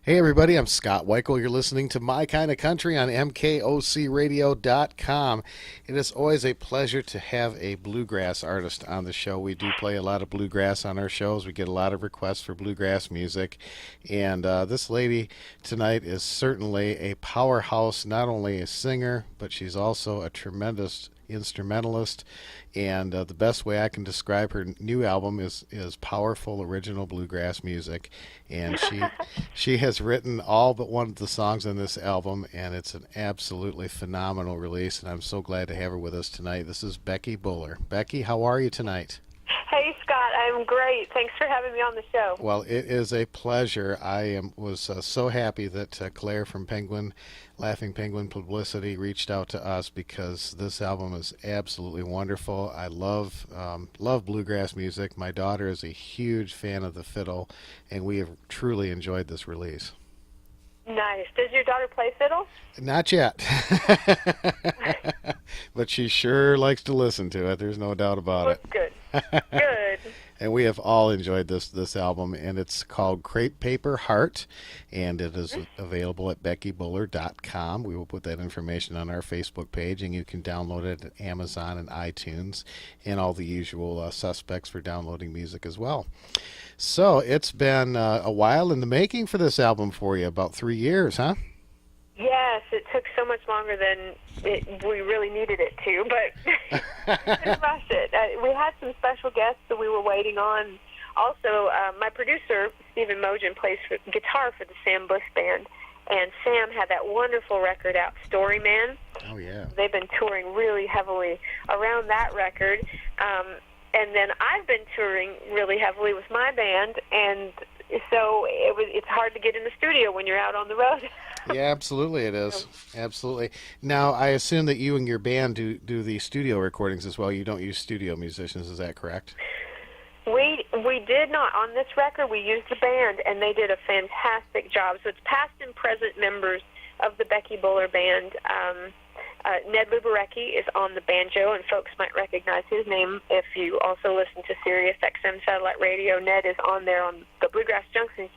Hey everybody, I'm Scott Weichel. You're listening to My Kind of Country on MKOCRadio.com. It is always a pleasure to have a bluegrass artist on the show. We do play a lot of bluegrass on our shows. We get a lot of requests for bluegrass music. And this lady tonight is certainly a powerhouse, not only a singer, but she's also a tremendous instrumentalist. And the best way I can describe her new album is powerful original bluegrass music. And she has written all but one of the songs on this album, and it's an absolutely phenomenal release. And I'm so glad to have her with us tonight. This is Becky Buller. Becky, how are you tonight? Hey, Scott, I'm great. Thanks for having me on the show. Well, it is a pleasure. Was so happy that Claire from Laughing Penguin Publicity reached out to us because this album is absolutely wonderful. I love bluegrass music. My daughter is a huge fan of the fiddle, and we have truly enjoyed this release. Nice. Does your daughter play fiddle? Not yet, but she sure likes to listen to it. There's no doubt about Well, it. good. Good. And we have all enjoyed this album, and it's called Crepe Paper Heart, and it is available at beckybuller.com. We will put that information on our Facebook page, and you can download it at Amazon and iTunes and all the usual suspects for downloading music as well. So it's been a while in the making for this album for you, about 3 years, huh? Yes, it took so much longer than we really needed it to, but didn't rush it. We had some special guests that we were waiting on. Also, my producer, Stephen Mogen, plays guitar for the Sam Bush Band, and Sam had that wonderful record out, Story Man. Oh, yeah. They've been touring really heavily around that record. And then I've been touring really heavily with my band, and so it's hard to get in the studio when you're out on the road. Yeah, absolutely it is. Absolutely. Now, I assume that you and your band do the studio recordings as well. You don't use studio musicians, is that correct? We did not. On this record, we used the band, and they did a fantastic job. So it's past and present members of the Becky Buller Band. Ned Luberecki is on the banjo, and folks might recognize his name if you also listen to Sirius XM satellite radio. Ned is on there on the Bluegrass Junction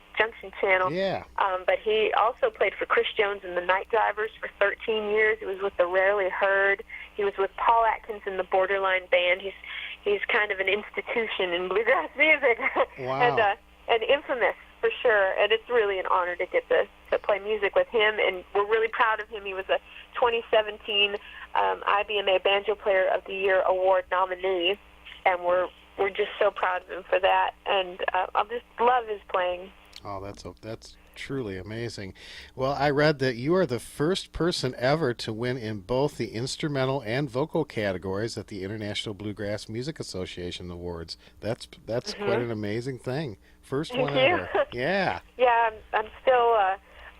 channel. Yeah. But he also played for Chris Jones and the Night Drivers for 13 years. He was with the Rarely Heard. He was with Paul Atkins in the Borderline Band. He's kind of an institution in bluegrass music. Wow. And infamous for sure. And it's really an honor to get to play music with him. And we're really proud of him. He was a 2017 IBMA Banjo Player of the Year award nominee, and we're just so proud of him for that. And I just love his playing. Oh, that's truly amazing. Well, I read that you are the first person ever to win in both the instrumental and vocal categories at the International Bluegrass Music Association Awards. That's quite an amazing thing. First Thank one you. ever. Yeah. Yeah, I'm still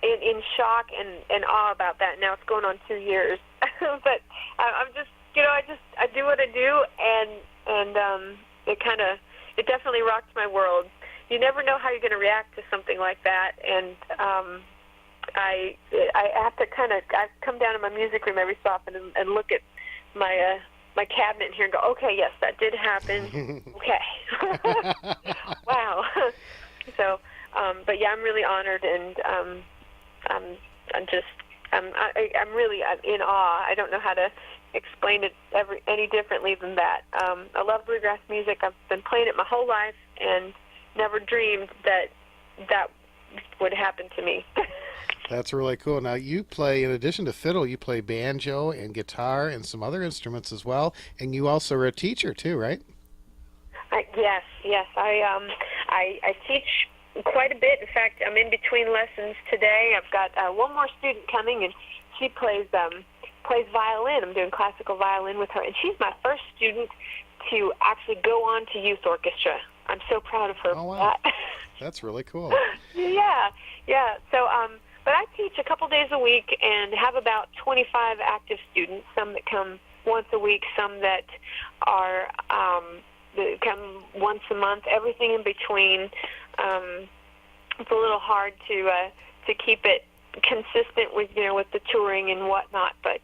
in shock and awe about that. Now it's going on 2 years, but I'm just I do what I do, and it definitely rocked my world. You never know how you're going to react to something like that, and I have to I come down to my music room every so often and look at my cabinet here and go, okay, yes, that did happen. Okay, wow. So, but yeah, I'm really honored, and I'm really in awe. I don't know how to explain it any differently than that. I love bluegrass music. I've been playing it my whole life, and never dreamed that would happen to me. That's really cool. Now, you play, in addition to fiddle, you play banjo and guitar and some other instruments as well, and you also are a teacher too, right? Yes. I teach quite a bit. In fact, I'm in between lessons today. I've got one more student coming, and she plays violin. I'm doing classical violin with her, and she's my first student to actually go on to youth orchestra. I'm so proud of her Oh, for wow. that. That's really cool. Yeah. So, but I teach a couple days a week and have about 25 active students, some that come once a week, some that are that come once a month, everything in between. It's a little hard to keep it consistent with with the touring and whatnot, but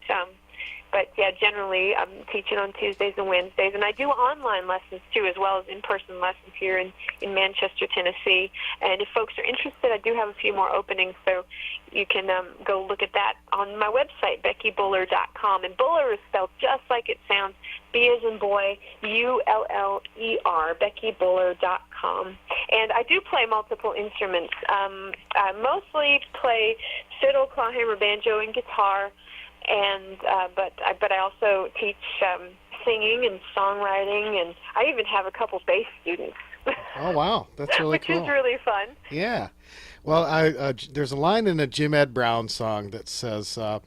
But yeah, generally I'm teaching on Tuesdays and Wednesdays, and I do online lessons too, as well as in-person lessons here in Manchester, Tennessee. And if folks are interested, I do have a few more openings, so you can go look at that on my website, BeckyBuller.com. And Buller is spelled just like it sounds, B as in boy, U-L-L-E-R, BeckyBuller.com. And I do play multiple instruments. I mostly play fiddle, clawhammer, banjo, and guitar. And but I also teach singing and songwriting, and I even have a couple bass students. Oh, wow. That's really which cool. is really fun. Yeah. Well, there's a line in a Jim Ed Brown song that says, a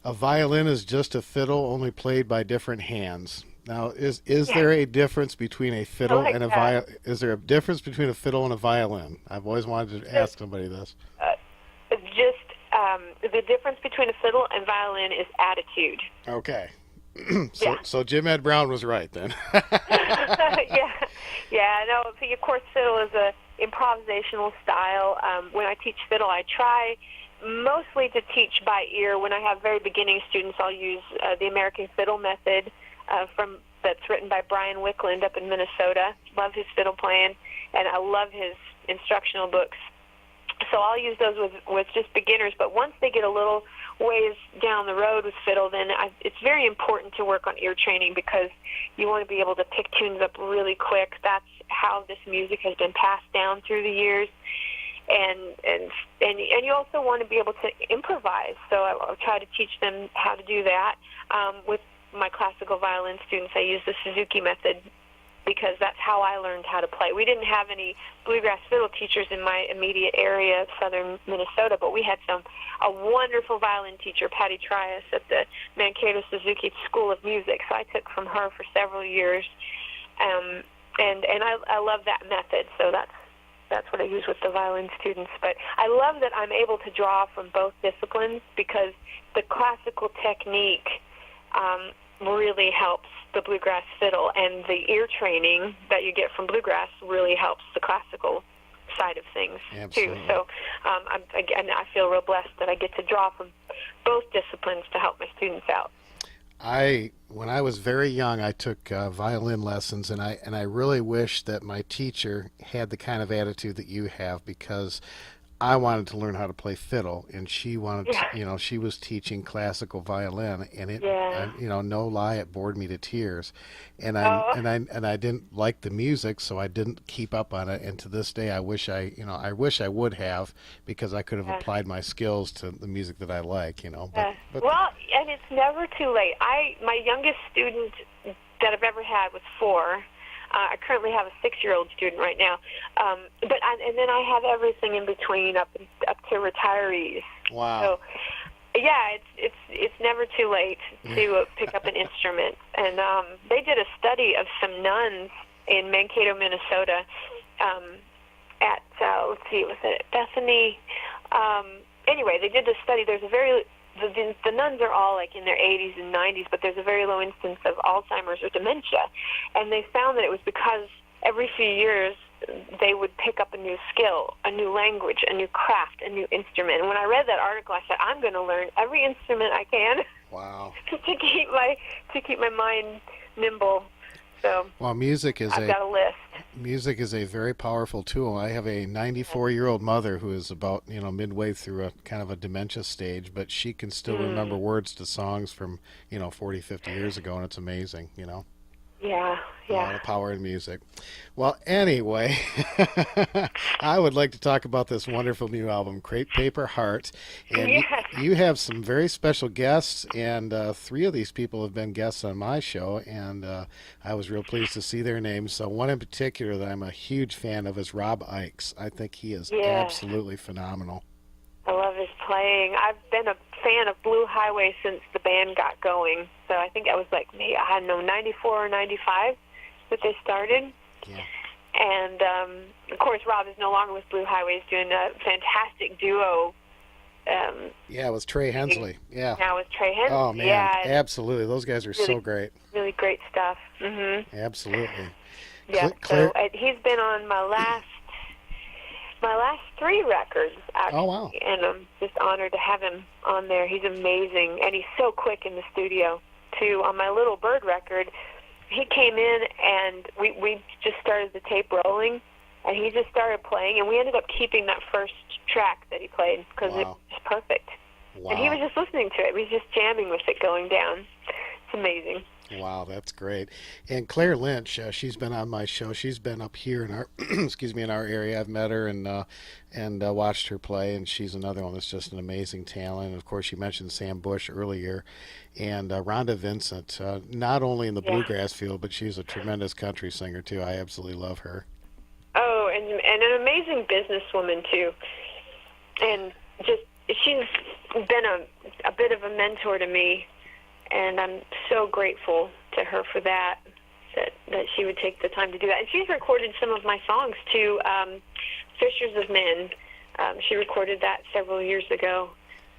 violin is just a fiddle only played by different hands. Now, is there a difference between a fiddle and a violin? Is there a difference between a fiddle and a violin? I've always wanted to ask somebody this. The difference between a fiddle and violin is attitude. Okay. So Jim Ed Brown was right then. Yeah. No, of course, fiddle is a improvisational style. When I teach fiddle, I try mostly to teach by ear. When I have very beginning students, I'll use the American Fiddle Method that's written by Brian Wickland up in Minnesota. Love his fiddle playing, and I love his instructional books. So I'll use those with just beginners, but once they get a little ways down the road with fiddle, then it's very important to work on ear training, because you want to be able to pick tunes up really quick. That's how this music has been passed down through the years, and you also want to be able to improvise. So I'll try to teach them how to do that. With my classical violin students, I use the Suzuki method, because that's how I learned how to play. We didn't have any bluegrass fiddle teachers in my immediate area of southern Minnesota, but we had a wonderful violin teacher, Patty Trias, at the Mankato Suzuki School of Music. So I took from her for several years, and I love that method. So that's what I use with the violin students. But I love that I'm able to draw from both disciplines, because the classical technique really helps the bluegrass fiddle, and the ear training that you get from bluegrass really helps the classical side of things. Absolutely. Too. So I feel real blessed that I get to draw from both disciplines to help my students out. When I was very young, I took violin lessons, and I really wish that my teacher had the kind of attitude that you have, because I wanted to learn how to play fiddle, and she wanted to, she was teaching classical violin, and it, no lie, it bored me to tears, and I didn't like the music, so I didn't keep up on it. And to this day, I wish I would have, because I could have applied my skills to the music that I like, But, well, and it's never too late. My youngest student that I've ever had was 4. I currently have a 6-year-old student right now, and then I have everything in between, up to retirees. Wow. So, yeah, it's never too late to pick up an instrument. And they did a study of some nuns in Mankato, Minnesota, at let's see, was it Bethany? Anyway, they did this study. There's the nuns are all like in their 80s and 90s, but there's a very low instance of Alzheimer's or dementia. And they found that it was because every few years they would pick up a new skill, a new language, a new craft, a new instrument. And when I read that article, I said, I'm going to learn every instrument I can. Wow. to keep my mind nimble. So well, I've got a list. Music is a very powerful tool. I have a 94-year-old mother who is about, midway through a kind of a dementia stage, but she can still remember words to songs from, 40, 50 years ago, and it's amazing, Yeah. A lot of power in music. Well, anyway, I would like to talk about this wonderful new album, Crepe Paper Heart. And you have some very special guests, and 3 of these people have been guests on my show, and I was real pleased to see their names. So one in particular that I'm a huge fan of is Rob Ickes. I think he is absolutely phenomenal. I love his playing. I've been a fan of Blue Highway since the band got going. So I think I was like, maybe, 94 or 95 that they started. Yeah. And, of course, Rob is no longer with Blue Highway. He's doing a fantastic duo. It was Trey Hensley. Yeah. Now with Trey Hensley. Oh, man, absolutely. Those guys are really, so great. Really great stuff. Mm-hmm. Absolutely. Yeah, so he's been on my last 3 records, actually. Oh, wow. And I'm just honored to have him on there. He's amazing, and he's so quick in the studio. to on my Little Bird record. He came in and we just started the tape rolling, and he just started playing, and we ended up keeping that first track that he played because it was perfect. Wow. And he was just listening to it. He was just jamming with it going down. It's amazing. Wow, that's great. And Claire Lynch, she's been on my show. She's been up here in our, excuse me, in our area. I've met her and watched her play, and she's another one that's just an amazing talent. And of course, you mentioned Sam Bush earlier, and Rhonda Vincent, not only in the bluegrass field, but she's a tremendous country singer too. I absolutely love her. Oh, and an amazing businesswoman too, and just she's been a bit of a mentor to me. And I'm so grateful to her for that she would take the time to do that. And she's recorded some of my songs too, Fishers of Men. She recorded that several years ago,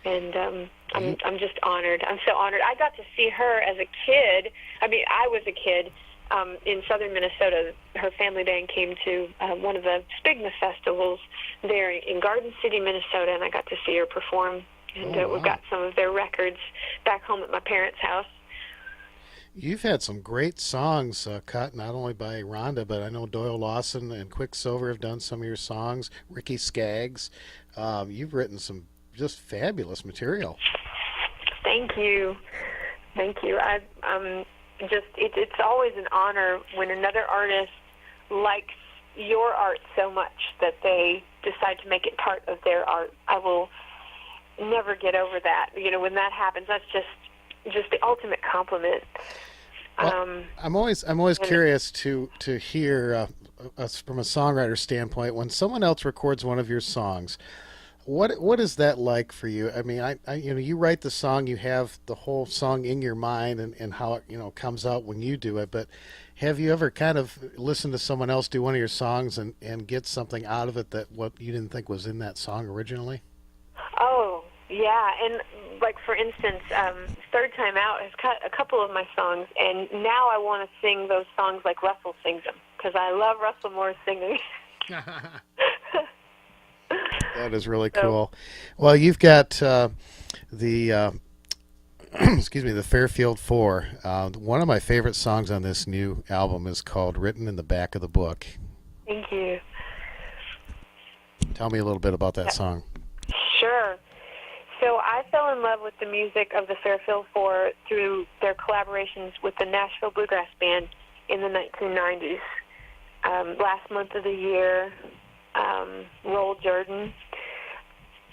and I'm just honored. I'm so honored. I got to see her as a kid. I mean, I was a kid in southern Minnesota. Her family band came to one of the Spigma festivals there in Garden City, Minnesota, and I got to see her perform. And we've got some of their records back home at my parents' house. You've had some great songs cut, not only by Rhonda, but I know Doyle Lawson and Quicksilver have done some of your songs. Ricky Skaggs. You've written some just fabulous material. Thank you. Thank you. It's always an honor when another artist likes your art so much that they decide to make it part of their art. I will never get over that. You know, when that happens, that's just the ultimate compliment. Well, I'm always curious to hear from a songwriter standpoint, when someone else records one of your songs, what is that like for you? I mean, I you write the song, you have the whole song in your mind and how it comes out when you do it, but have you ever kind of listened to someone else do one of your songs and get something out of it that what you didn't think was in that song originally? Oh, yeah, and like for instance, Third Time Out has cut a couple of my songs, and now I want to sing those songs like Russell sings them, because I love Russell Moore's singing. That is really cool. Well, you've got the excuse me, the Fairfield Four. One of my favorite songs on this new album is called "Written in the Back of the Book." Thank you. Tell me a little bit about that song. Sure. So I fell in love with the music of the Fairfield Four through their collaborations with the Nashville Bluegrass Band in the 1990s. Last Month of the Year, Roll Jordan.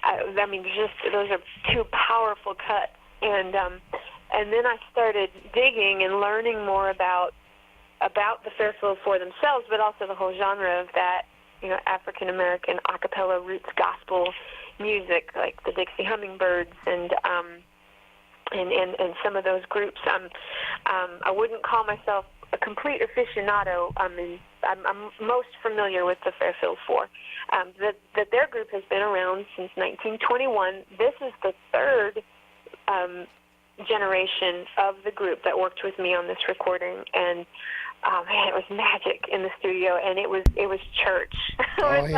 I mean, just those are two powerful cuts. And then I started digging and learning more about the Fairfield Four themselves, but also the whole genre of that, African American a cappella roots gospel music, like the Dixie Hummingbirds and some of those groups. I wouldn't call myself a complete aficionado. I'm most familiar with the Fairfield Four. That their group has been around since 1921. This is the third generation of the group that worked with me on this recording, and man, it was magic in the studio, and it was church. It was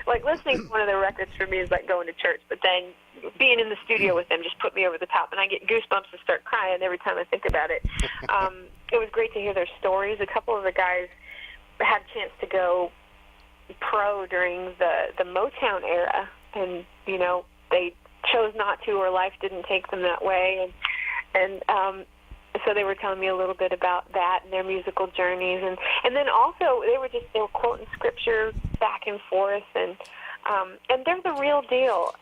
like listening to one of their records for me is like going to church, but then being in the studio with them just put me over the top, and I get goosebumps and start crying every time I think about it. It was great to hear their stories. A couple of the guys had a chance to go pro during the Motown era, and they chose not to, or life didn't take them that way, and so they were telling me a little bit about that and their musical journeys, and then also they were quoting scripture back and forth, and they're the real deal.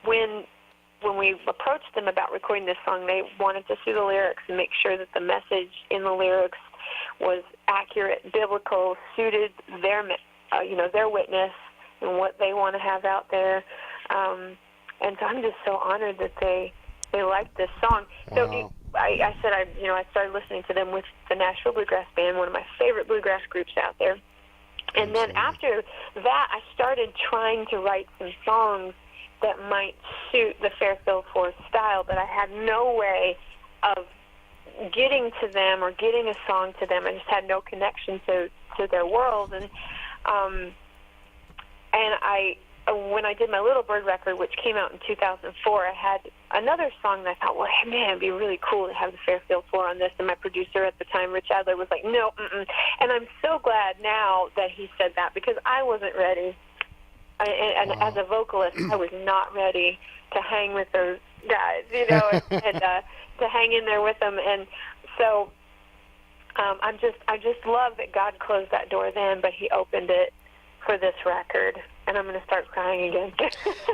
When we approached them about recording this song, they wanted to see the lyrics and make sure that the message in the lyrics was accurate, biblical, suited their witness and what they want to have out there. And so I'm just so honored that they liked this song. Wow. So I said I started listening to them with the Nashville Bluegrass Band, one of my favorite bluegrass groups out there. And then after that, I started trying to write some songs that might suit the Fairfield Four style, but I had no way of getting to them or getting a song to them. I just had no connection to their world, and when I did my Little Bird record, which came out in 2004, I had another song that I thought, well, man, it'd be really cool to have the Fairfield Four on this. And my producer at the time, Rich Adler, was like, no, And I'm so glad now that he said that, because I wasn't ready. And Wow. as a vocalist, I was not ready to hang with those guys, and to hang in there with them. And so I just love that God closed that door then, but He opened it for this record. And I'm going to start crying again.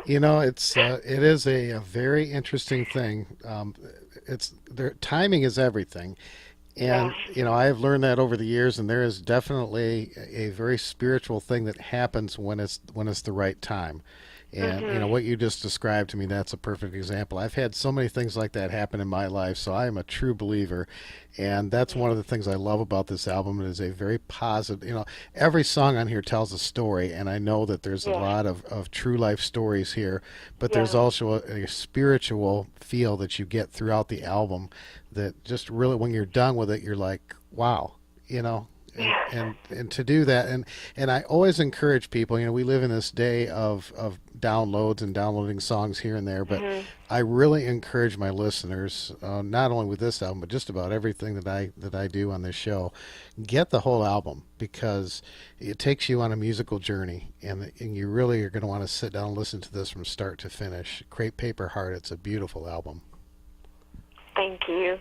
It is a very interesting thing. Timing is everything. And, I have learned that over the years, and there is definitely a very spiritual thing that happens when it's the right time. And, what you just described to me, that's a perfect example. I've had so many things like that happen in my life, so I am a true believer. And that's one of the things I love about this album. It is a very positive, every song on here tells a story, and I know that there's a lot of true life stories here, but there's also a spiritual feel that you get throughout the album that just really, when you're done with it, you're like, wow, and to do that, and I always encourage people, we live in this day of downloads and downloading songs here and there, but I really encourage my listeners, not only with this album, but just about everything that I do on this show, get the whole album, because it takes you on a musical journey, and you really are going to want to sit down and listen to this from start to finish. Crepe Paper Heart, it's a beautiful album. Thank you.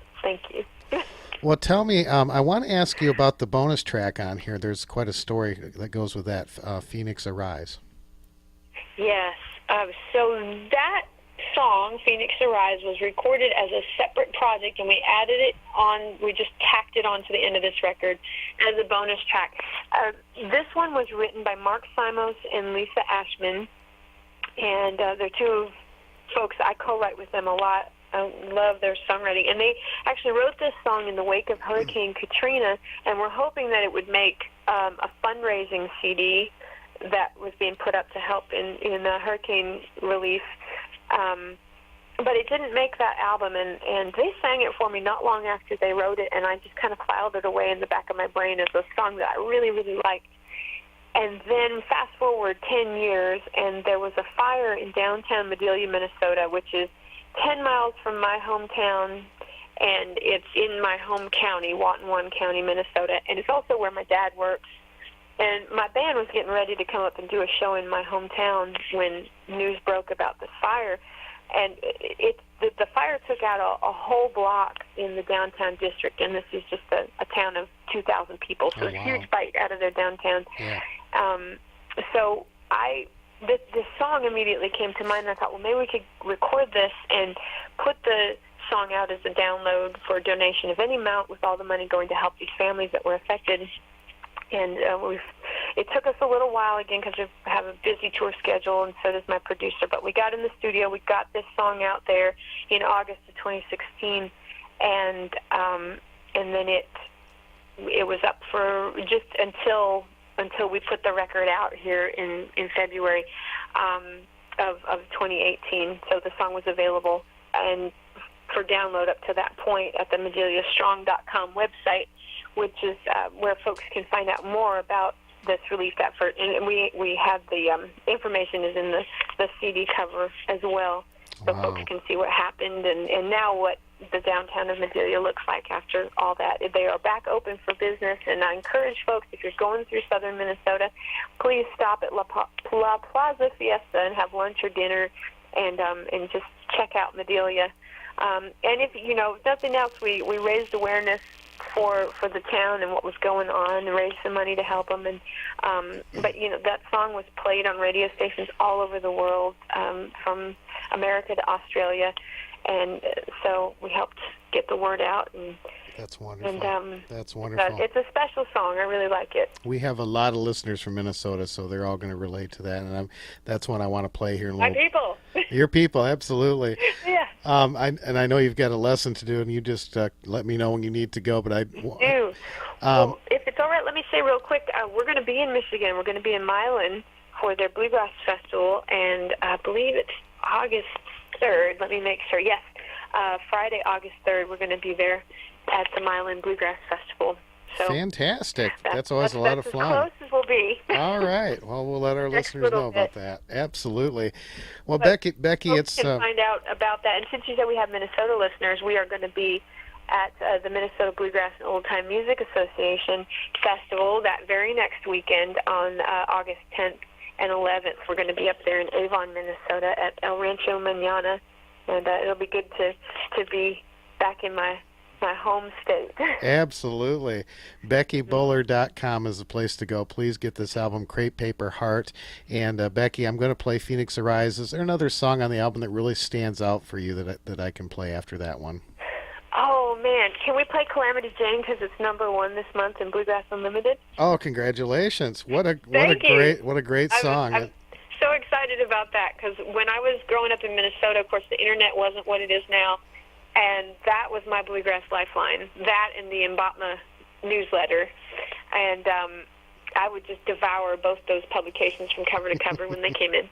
Well, tell me, I want to ask you about the bonus track on here. There's quite a story that goes with that, Phoenix Arise. Yes. So that song, Phoenix Arise, was recorded as a separate project, and we just tacked it on to the end of this record as a bonus track. This one was written by Mark Simos and Lisa Ashman, and they're two folks I co-write with them a lot. I love their songwriting. And they actually wrote this song in the wake of Hurricane Katrina, and we're hoping that it would make a fundraising CD that was being put up to help in hurricane relief. But it didn't make that album, and they sang it for me not long after they wrote it, and I just kind of filed it away in the back of my brain as a song that I really, really liked. And then fast forward 10 years, and there was a fire in downtown Madelia, Minnesota, which is 10 miles from my hometown, and it's in my home county, Watonwan County, Minnesota, and it's also where my dad works. And my band was getting ready to come up and do a show in my hometown when news broke about this fire. And the fire took out a whole block in the downtown district, and this is just a town of 2,000 people, so it's a huge bite out of their downtown. Yeah. So this song immediately came to mind, and I thought, well, maybe we could record this and put the song out as a download for a donation of any amount, with all the money going to help these families that were affected. And it took us a little while, again, because we have a busy tour schedule, and so does my producer. But we got in the studio. We got this song out there in August of 2016, and then it was up for just until we put the record out here in February of 2018. So the song was available and for download up to that point at the MedeliaStrong.com website, which is where folks can find out more about this relief effort. And we have the information is in the CD cover as well, so folks can see what happened and now what the downtown of Madelia looks like after all that. They are back open for business, and I encourage folks, if you're going through southern Minnesota, please stop at La Plaza Fiesta and have lunch or dinner, and just check out Madelia. And if nothing else, we raised awareness for the town and what was going on, and raised some money to help them. And but that song was played on radio stations all over the world, from America to Australia. And so we helped get the word out. And that's wonderful. And, that's wonderful. It's a special song. I really like it. We have a lot of listeners from Minnesota, so they're all going to relate to that. And that's one I want to play here in a little. My people. Your people, absolutely. Yeah. I know you've got a lesson to do, and you just let me know when you need to go. But I do. Well, if it's all right, let me say real quick, we're going to be in Michigan. We're going to be in Milan for their Bluegrass Festival, and I believe it's August 3rd. Let me make sure. Yes, Friday, August 3rd, we're going to be there at the Milan Bluegrass Festival. So fantastic. That's always a lot of that's as fun. close as we'll be. All right. Well, we'll let our Next listeners little know bit. about that. Absolutely. Well, But Becky, folks it's can find out about that. And since you said we have Minnesota listeners, we are going to be at the Minnesota Bluegrass and Old Time Music Association Festival that very next weekend on August 10th and 11th. We're going to be up there in Avon, Minnesota at El Rancho Manana, and it'll be good to be back in my home state. absolutely. BeckyBowler.com is the place to go. Please get this album, Crepe Paper Heart. And Becky, I'm going to play Phoenix Arise. Is there another song on the album that really stands out for you that I can play after that one? Oh man, can we play Calamity Jane because it's #1 this month in Bluegrass Unlimited? Oh, congratulations! Thank you. What a great song! I'm so excited about that because when I was growing up in Minnesota, of course, the internet wasn't what it is now, and that was my bluegrass lifeline. That and the Mbatma newsletter, and I would just devour both those publications from cover to cover when they came in.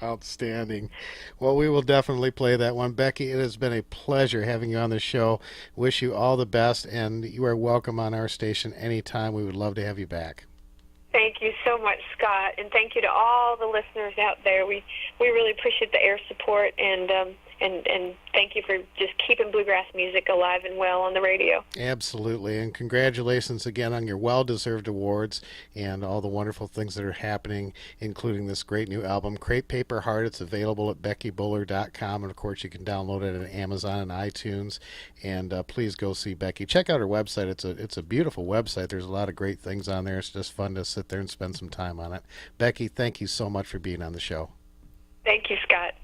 Outstanding. Well, we will definitely play that one. Becky, it has been a pleasure having you on the show. Wish you all the best, and you are welcome on our station anytime. We would love to have you back. Thank you so much, Scott, and thank you to all the listeners out there. We really appreciate the air support, and thank you for just keeping bluegrass music alive and well on the radio. Absolutely, and congratulations again on your well-deserved awards and all the wonderful things that are happening, including this great new album, Crepe Paper Heart. It's available at BeckyBowler.com, and of course you can download it at Amazon and iTunes. And please go see Becky. Check out her website. It's a beautiful website. There's a lot of great things on there. It's just fun to sit there and spend some time on it. Becky, thank you so much for being on the show. Thank you, Scott.